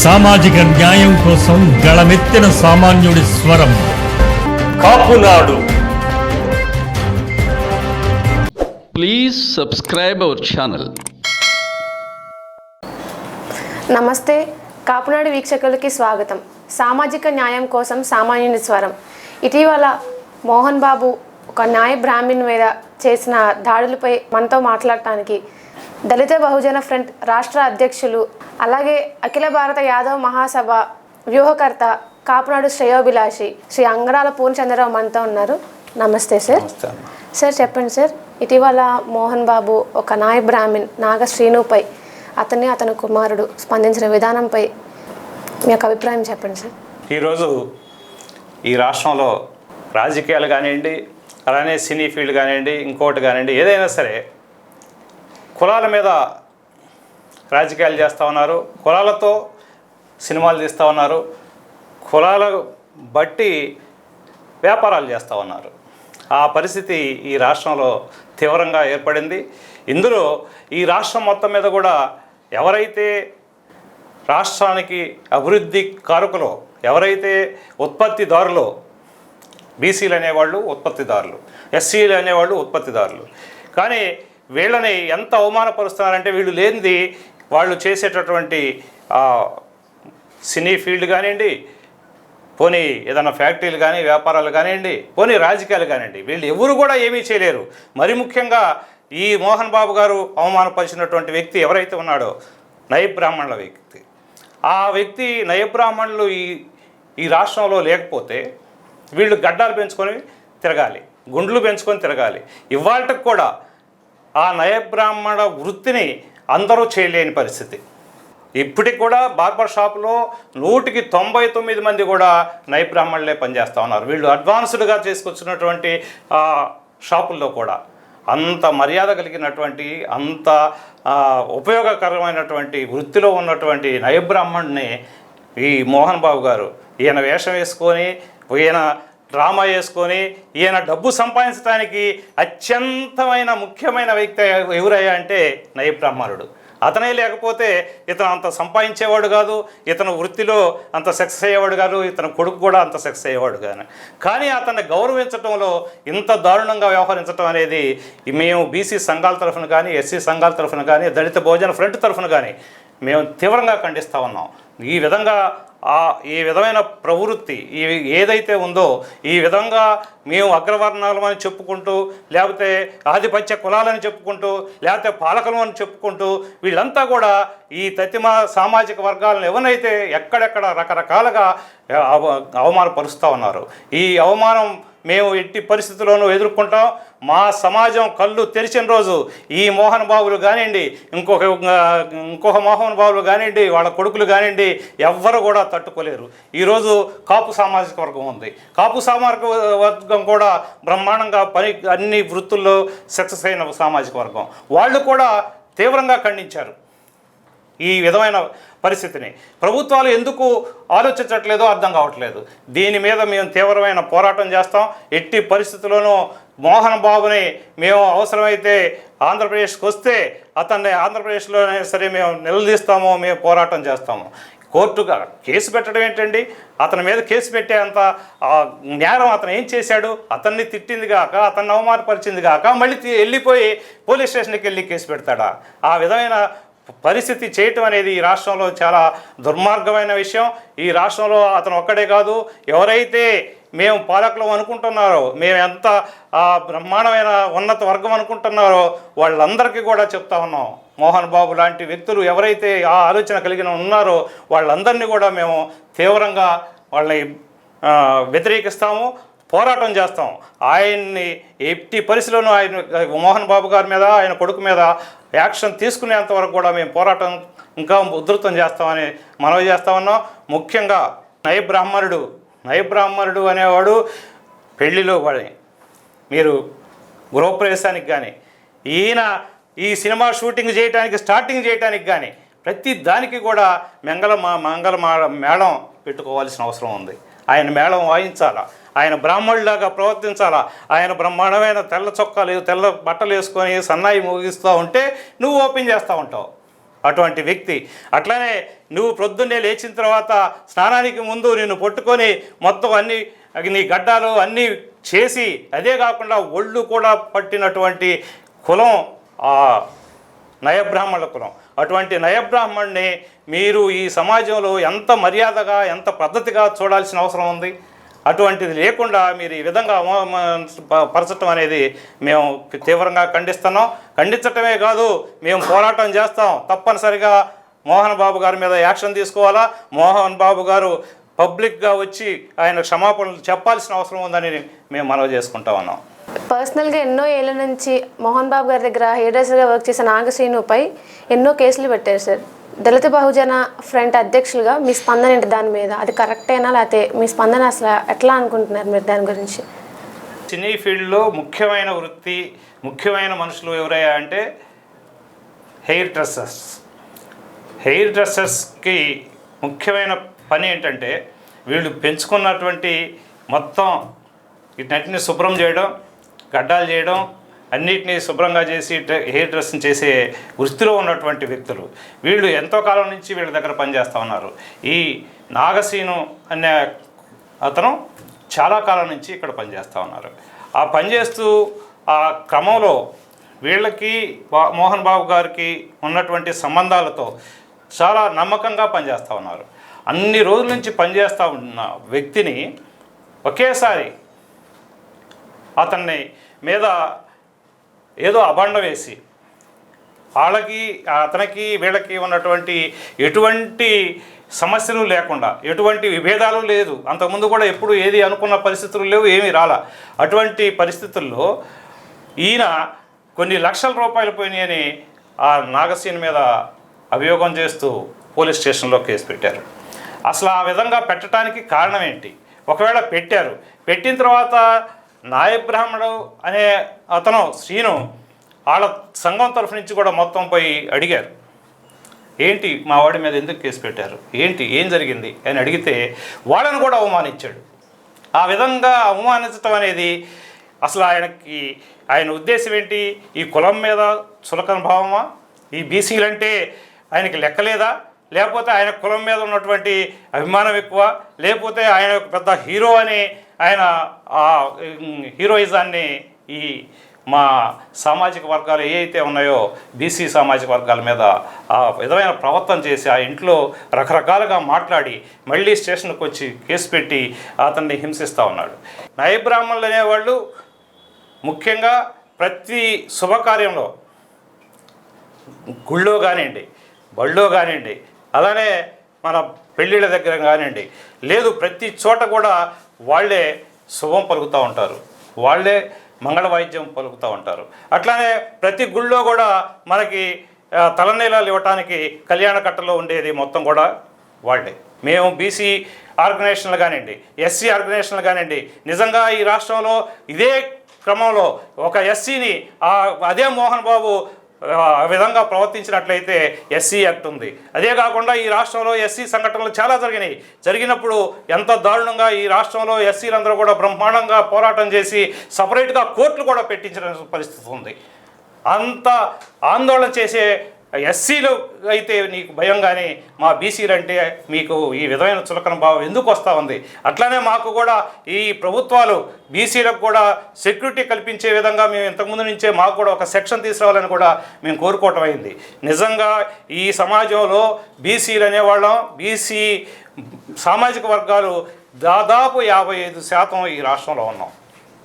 సామాజిక న్యాయం కోసం గళమెత్తిన సామాన్యుడి స్వరం Kapunadu. Please subscribe our channel. నమస్తే, కాపునాడు వీక్షకులకి స్వాగతం. సామాజిక న్యాయం కోసం సామాన్యుని స్వరం. ఇటీవల మోహన్ బాబు ఒక న్యాయ బ్రాహ్మణ్ మీద చేసిన దాడులపై మనతో మాట్లాడటానికి దళిత బహుజన ఫ్రంట్ రాష్ట్ర అధ్యక్షులు, అలాగే అఖిల భారత యాదవ్ మహాసభ వ్యూహకర్త, కాపునాడు శ్రేయోభిలాషి శ్రీ అంగరాల పూర్ణచంద్రరావు మనతో ఉన్నారు. నమస్తే సార్. సార్ చెప్పండి సార్, ఇటీవల మోహన్ బాబు ఒక న్యాయ బ్రాహ్మణ్ నాగ శ్రీనుపై అతని కుమారుడు స్పందించిన విధానంపై మీ యొక్క అభిప్రాయం చెప్పండి సార్. ఈరోజు ఈ రాష్ట్రంలో రాజకీయాలు కానివ్వండి, అలానే సినీ ఫీల్డ్ కానివ్వండి, ఇంకోటి కానివ్వండి, ఏదైనా సరే కులాల మీద రాజకీయాలు చేస్తూ ఉన్నారు, కులాలతో సినిమాలు తీస్తూ ఉన్నారు, కులాల బట్టి వ్యాపారాలు చేస్తూ ఉన్నారు. ఆ పరిస్థితి ఈ రాష్ట్రంలో తీవ్రంగా ఏర్పడింది. ఇందులో ఈ రాష్ట్రం మొత్తం మీద కూడా ఎవరైతే రాష్ట్రానికి అభివృద్ధి కారకులో, ఎవరైతే ఉత్పత్తిదారులో, బీసీలు అనేవాళ్ళు ఉత్పత్తిదారులు, ఎస్సీలు అనేవాళ్ళు ఉత్పత్తిదారులు, కానీ వీళ్ళని ఎంత అవమానపరుస్తున్నారంటే వీళ్ళు లేనిది వాళ్ళు చేసేటటువంటి సినీ ఫీల్డ్ కానివ్వండి, పోనీ ఏదైనా ఫ్యాక్టరీలు కానీ వ్యాపారాలు కానివ్వండి, పోనీ రాజకీయాలు కానివ్వండి, వీళ్ళు ఎవరు కూడా ఏమీ చేయలేరు. మరి ముఖ్యంగా ఈ మోహన్ బాబు గారు అవమానపరిచినటువంటి వ్యక్తి ఎవరైతే ఉన్నాడో నయ బ్రాహ్మణుల వ్యక్తి, ఆ వ్యక్తి నయ బ్రాహ్మణులు ఈ రాష్ట్రంలో లేకపోతే వీళ్ళు గడ్డాలు పెంచుకొని తిరగాలి, గుండ్లు పెంచుకొని తిరగాలి. ఇవాళకి కూడా ఆ నయ బ్రాహ్మణ వృత్తిని అందరూ చేయలేని పరిస్థితి. ఇప్పటికి కూడా బార్బర్ షాప్లో 199 మంది కూడా నయ బ్రాహ్మణులే పనిచేస్తూ ఉన్నారు. వీళ్ళు అడ్వాన్స్డ్గా చేసుకొచ్చినటువంటి షాపుల్లో కూడా అంత మర్యాద కలిగినటువంటి, అంత ఉపయోగకరమైనటువంటి వృత్తిలో ఉన్నటువంటి నయ బ్రాహ్మణ్ణి ఈ మోహన్ బాబు గారు ఈయన వేషం వేసుకొని, ఈయన డ్రామా వేసుకొని, ఈయన డబ్బు సంపాదించడానికి అత్యంతమైన ముఖ్యమైన వ్యక్తి ఎవరయ్యా అంటే నయ బ్రాహ్మణుడు. అతనే లేకపోతే ఇతను అంత సంపాదించేవాడు కాదు, ఇతను వృత్తిలో అంత సక్సెస్ అయ్యేవాడు కాదు, ఇతను కొడుకు కూడా అంత సక్సెస్ అయ్యేవాడు కానీ అతన్ని గౌరవించడంలో ఇంత దారుణంగా వ్యవహరించడం అనేది మేము బీసీ సంఘాల తరఫున కానీ, ఎస్సీ సంఘాల తరఫున కానీ, దళిత బహుజన ఫ్రంట్ తరఫున కానీ మేము తీవ్రంగా ఖండిస్తూ ఉన్నాం. ఈ విధమైన ప్రవృత్తి ఏదైతే ఉందో, ఈ విధంగా మేము అగ్రవర్ణాలు అని చెప్పుకుంటూ, లేకపోతే ఆధిపత్య కులాలని చెప్పుకుంటూ, లేకపోతే పాలకులు అని చెప్పుకుంటూ, వీళ్ళంతా కూడా ఈ తతిమ సామాజిక వర్గాలను ఎవరైతే ఎక్కడెక్కడ రకరకాలుగా అవమానపరుస్తూ ఉన్నారు. ఈ అవమానం మేము ఎట్టి పరిస్థితుల్లోనూ ఎదుర్కొంటాం. మా సమాజం కళ్ళు తెరిచిన రోజు ఈ మోహన్ బాబులు కానివ్వండి, ఇంకొక మోహన్ బాబులు కానివ్వండి, వాళ్ళ కొడుకులు కానివ్వండి, ఎవ్వరు కూడా తట్టుకోలేరు. ఈరోజు కాపు సామాజిక వర్గం ఉంది. కాపు సామాజిక వర్గం కూడా బ్రహ్మాండంగా అన్ని వృత్తుల్లో సక్సెస్ అయిన సామాజిక వర్గం. వాళ్ళు కూడా తీవ్రంగా ఖండించారు ఈ విధమైన పరిస్థితిని. ప్రభుత్వాలు ఎందుకు ఆలోచించట్లేదో అర్థం కావట్లేదు. దీని మీద మేము తీవ్రమైన పోరాటం చేస్తాం. ఎట్టి పరిస్థితుల్లోనూ మోహన్ బాబుని మేము అవసరమైతే ఆంధ్రప్రదేశ్కి వస్తే అతన్ని ఆంధ్రప్రదేశ్లోనే సరే మేము నిలదీస్తాము, మేము పోరాటం చేస్తాము. కోర్టుగా కేసు పెట్టడం ఏంటండి? అతని మీద కేసు పెట్టే అంత నేరం అతను ఏం చేశాడు? అతన్ని తిట్టింది కాక, అతన్ని అవమానపరిచింది కాక, మళ్ళీ వెళ్ళిపోయి పోలీస్ స్టేషన్కి వెళ్ళి కేసు పెడతాడా? ఆ విధమైన పరిస్థితి చేయటం అనేది ఈ రాష్ట్రంలో చాలా దుర్మార్గమైన విషయం. ఈ రాష్ట్రంలో అతను ఒక్కడే కాదు, ఎవరైతే మేము పాలకులు అనుకుంటున్నారో, మేము ఎంత బ్రహ్మాండమైన ఉన్నత వర్గం అనుకుంటున్నారో వాళ్ళందరికీ కూడా చెప్తా ఉన్నాం. మోహన్ బాబు లాంటి వ్యక్తులు ఎవరైతే ఆ ఆలోచన కలిగిన ఉన్నారో వాళ్ళందరినీ కూడా మేము తీవ్రంగా వాళ్ళని వ్యతిరేకిస్తాము, పోరాటం చేస్తాం. ఆయన్ని ఎట్టి పరిస్థితుల్లోనూ మోహన్ బాబు గారి మీద, ఆయన కొడుకు మీద యాక్షన్ తీసుకునేంత వరకు కూడా మేము పోరాటం ఇంకా ఉధృతం చేస్తామని మనవి చేస్తా ఉన్నాం. ముఖ్యంగా నయ బ్రాహ్మణుడు అనేవాడు పెళ్లిలో కానీ, మీరు గృహప్రవేశానికి కానీ, ఈయన ఈ సినిమా షూటింగ్ చేయడానికి, స్టార్టింగ్ చేయడానికి కానీ ప్రతి దానికి కూడా మంగళ మేళం పెట్టుకోవాల్సిన అవసరం ఉంది. ఆయన మేళం వాయించాలా, ఆయన బ్రాహ్మణులాగా ప్రవర్తించాలా, ఆయన బ్రహ్మాండమైన తెల్ల చొక్కాలు తెల్ల బట్టలు వేసుకొని సన్నాయి మోగిస్తూ ఉంటే నువ్వు ఓపెన్ చేస్తూ ఉంటావు. అటువంటి వ్యక్తి. అట్లనే నువ్వు ప్రొద్దున్నే లేచిన తర్వాత స్నానానికి ముందు నిన్ను పట్టుకొని మొత్తం అన్ని నీ గడ్డాలు అన్నీ చేసి, అదే కాకుండా ఒళ్ళు కూడా పట్టినటువంటి కులం ఆ నయబ్రాహ్మణుల కులం. అటువంటి నయబ్రాహ్మణ్ణి మీరు ఈ సమాజంలో ఎంత మర్యాదగా ఎంత పద్ధతిగా చూడాల్సిన అవసరం ఉంది. అటువంటిది లేకుండా మీరు ఈ విధంగా పరచటం అనేది మేము తీవ్రంగా ఖండిస్తున్నాం. ఖండించటమే కాదు, మేము పోరాటం చేస్తాం. తప్పనిసరిగా మోహన్ బాబు గారి మీద యాక్షన్ తీసుకోవాలా. మోహన్ బాబు గారు పబ్లిక్గా వచ్చి ఆయన క్షమాపణలు చెప్పాల్సిన అవసరం ఉందని మేము మనవి చేసుకుంటా ఉన్నాం. పర్సనల్గా ఎన్నో ఏళ్ళ నుంచి మోహన్ బాబు గారి దగ్గర హెయిర్ డ్రెస్సర్గా వర్క్ చేసిన నాగశ్రీనుపై ఎన్నో కేసులు పెట్టారు సార్. దళిత బహుజన ఫ్రంట్ అధ్యక్షులుగా మీ స్పందన ఏంటి దాని మీద? అది కరెక్టేనా, లేకపోతే మీ స్పందన అసలు ఎట్లా అనుకుంటున్నారు మీరు దాని గురించి? సినీ ఫీల్డ్లో ముఖ్యమైన వృత్తి, ముఖ్యమైన మనుషులు ఎవరయ్యా అంటే హెయిర్ డ్రెస్సర్స్. హెయిర్ డ్రెస్సర్స్కి ముఖ్యమైన పని ఏంటంటే వీళ్ళు పెంచుకున్నటువంటి మొత్తం వీటన్నిటిని శుభ్రం చేయడం, గడ్డాలు చేయడం, అన్నిటినీ శుభ్రంగా చేసి హెయిర్ డ్రెస్సింగ్ చేసే వృత్తిలో ఉన్నటువంటి వ్యక్తులు. వీళ్ళు ఎంతో కాలం నుంచి వీళ్ళ దగ్గర పనిచేస్తూ ఉన్నారు. ఈ నాగశ్రీను అనే అతను చాలా కాలం నుంచి ఇక్కడ పనిచేస్తూ ఉన్నారు. ఆ పనిచేస్తూ ఆ క్రమంలో వీళ్ళకి మోహన్ బాబు గారికి ఉన్నటువంటి సంబంధాలతో చాలా నమ్మకంగా పనిచేస్తూ ఉన్నారు. అన్ని రోజుల నుంచి పనిచేస్తూ ఉన్న వ్యక్తిని ఒకేసారి అతన్ని మీద ఏదో అభండం వేసి వాళ్ళకి అతనికి వీళ్ళకి ఉన్నటువంటి ఎటువంటి సమస్యలు లేకుండా, ఎటువంటి విభేదాలు లేదు. అంతకుముందు కూడా ఎప్పుడు ఏది అనుకున్న పరిస్థితులు లేవు, ఏమీ రాలా. అటువంటి పరిస్థితుల్లో ఈయన కొన్ని లక్షల రూపాయలు పోయినాయని ఆ నాగశ్రీని మీద అభియోగం చేస్తూ పోలీస్ స్టేషన్లో కేసు పెట్టారు. అసలు ఆ విధంగా పెట్టడానికి కారణం ఏంటి? ఒకవేళ పెట్టారు, పెట్టిన తర్వాత నాయబ్రాహ్మణుడు అనే అతను శ్రీను వాళ్ళ సంఘం తరఫు నుంచి కూడా మొత్తం పోయి అడిగారు, ఏంటి మా వాడి మీద ఎందుకు కేసు పెట్టారు, ఏంటి ఏం జరిగింది అని అడిగితే వాళ్ళని కూడా అవమానించాడు. ఆ విధంగా అవమానించడం అనేది అసలు ఆయన ఉద్దేశం ఏంటి? ఈ కులం మీద చులకన భావమా? ఈ బీసీలంటే ఆయనకి లెక్కలేదా? లేకపోతే ఆయన కులం మీద ఉన్నటువంటి అభిమానం ఎక్కువ? లేకపోతే ఆయన పెద్ద హీరో అని ఆయన ఆ హీరోయిజాన్ని ఈ మా సామాజిక వర్గాలు ఏ అయితే ఉన్నాయో బీసీ సామాజిక వర్గాల మీద ఆ విధమైన ప్రవర్తన చేసి ఆ ఇంట్లో రకరకాలుగా మాట్లాడి మళ్ళీ స్టేషన్కి వచ్చి కేసు పెట్టి అతన్ని హింసిస్తూ ఉన్నాడు. నయబ్రాహ్మణులు అనేవాళ్ళు ముఖ్యంగా ప్రతి శుభకార్యంలో గుళ్ళో కానివ్వండి, బళ్ళో కానివ్వండి, అలానే మన పెళ్ళిళ్ళ దగ్గర కానివ్వండి, లేదు ప్రతి చోట కూడా వాళ్ళే శుభం పలుకుతూ ఉంటారు, వాళ్ళే మంగళ వాయిద్యం పలుకుతూ ఉంటారు. అట్లానే ప్రతి గుళ్ళో కూడా మనకి తలనీలాలు ఇవ్వటానికి కళ్యాణ కట్టలో ఉండేది మొత్తం కూడా వాళ్ళే. మేము బీసీ ఆర్గనైజేషన్లు కానివ్వండి, ఎస్సీ ఆర్గనైజేషన్లు కానివ్వండి, నిజంగా ఈ రాష్ట్రంలో ఇదే క్రమంలో ఒక ఎస్సీని అదే మోహన్ బాబు ఆ విధంగా ప్రవర్తించినట్లయితే ఎస్సీ యాక్ట్ ఉంది. అదే కాకుండా ఈ రాష్ట్రంలో ఎస్సీ సంఘటనలు చాలా జరిగినప్పుడు ఎంత దారుణంగా ఈ రాష్ట్రంలో ఎస్సీలందరూ కూడా బ్రహ్మాండంగా పోరాటం చేసి సపరేట్గా కోర్టులు కూడా పెట్టించిన పరిస్థితి ఉంది. అంత ఆందోళన చేసే ఎస్సీలు అయితే నీకు భయం, కానీ మా బీసీలు అంటే మీకు ఈ విధమైన చులకన భావం ఎందుకు వస్తూ ఉంది? అట్లానే మాకు కూడా ఈ ప్రభుత్వాలు బీసీలకు కూడా సెక్యూరిటీ కల్పించే విధంగా మేము ఇంతకుముందు నుంచే మాకు కూడా ఒక సెక్షన్ తీసుకురావాలని కూడా మేము కోరుకోవటం అయింది. నిజంగా ఈ సమాజంలో బీసీలు అనేవాళ్ళం, బీసీ సామాజిక వర్గాలు దాదాపు 55% ఈ రాష్ట్రంలో ఉన్నాం.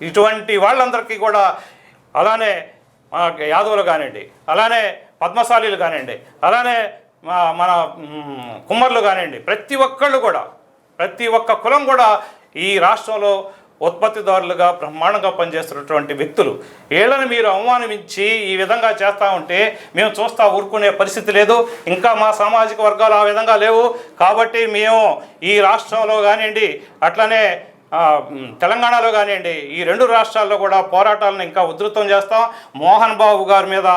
ఇటువంటి వాళ్ళందరికీ కూడా, అలానే యాదవులు కానివ్వండి, అలానే పద్మశాలీలు కానివ్వండి, అలానే మన కుమ్మర్లు కానివ్వండి, ప్రతి ఒక్క కులం కూడా ఈ రాష్ట్రంలో ఉత్పత్తిదారులుగా బ్రహ్మాండంగా పనిచేస్తున్నటువంటి వ్యక్తులు. వీళ్ళని మీరు అవమానించి ఈ విధంగా చేస్తూ ఉంటే మేము ఊరుకునే పరిస్థితి లేదు. ఇంకా మా సామాజిక వర్గాలు ఆ విధంగా లేవు. కాబట్టి మేము ఈ రాష్ట్రంలో కానివ్వండి, అట్లనే తెలంగాణలో కానివ్వండి, ఈ 2 రాష్ట్రాల్లో కూడా పోరాటాలను ఇంకా ఉధృతం చేస్తాం. మోహన్ బాబు గారి మీద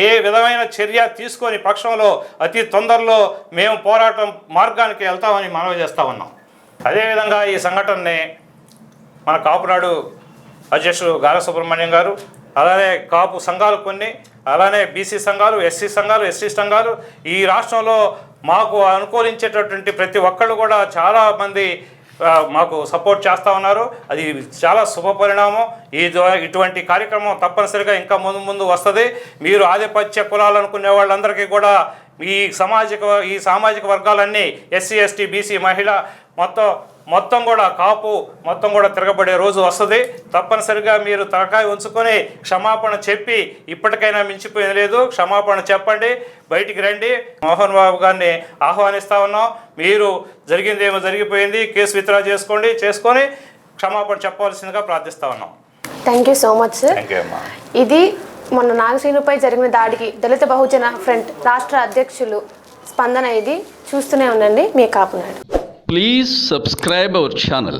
ఏ విధమైన చర్య తీసుకొని పక్షంలో అతి తొందరలో మేము పోరాటం మార్గానికి వెళ్తామని మనవి చేస్తూ ఉన్నాం. అదేవిధంగా ఈ సంఘటనని మన కాపునాడు అధ్యక్షుడు గాల సుబ్రహ్మణ్యం గారు, అలానే కాపు సంఘాలు కొన్ని, అలానే బీసీ సంఘాలు, ఎస్సీ సంఘాలు, ఎస్టీ సంఘాలు, ఈ రాష్ట్రంలో మాకు అనుకూలించేటటువంటి ప్రతి ఒక్కళ్ళు కూడా చాలామంది మాకు సపోర్ట్ చేస్తూ ఉన్నారు. అది చాలా శుభ పరిణామం. ఇటువంటి కార్యక్రమం తప్పనిసరిగా ఇంకా ముందు వస్తుంది. మీరు ఆధిపత్య కులాలు అనుకునే వాళ్ళందరికీ కూడా ఈ సామాజిక వర్గాలన్నీ ఎస్సీ, ఎస్టీ, బీసీ, మహిళ మొత్తం కూడా కాపు మొత్తం కూడా తిరగబడే రోజు వస్తుంది. తప్పనిసరిగా మీరు తలకాయ ఉంచుకొని క్షమాపణ చెప్పి, ఇప్పటికైనా మించిపోయింది లేదు, క్షమాపణ చెప్పండి, బయటికి రండి. మోహన్ బాబు గారిని ఆహ్వానిస్తా ఉన్నాం. మీరు జరిగిందేమో జరిగిపోయింది, కేసు విత్డ్రా చేసుకొని క్షమాపణ చెప్పవలసిందిగా ప్రార్థిస్తా ఉన్నాం. Thank you so much sir. Thank you అమ్మా. ఇది మొన్న నాగశ్రీనుపై జరిగిన దాడికి దళిత బహుజన ఫ్రంట్ రాష్ట్ర అధ్యక్షులు స్పందన. ఇది చూస్తూనే ఉండండి మీ Kapunadu. Please subscribe our channel.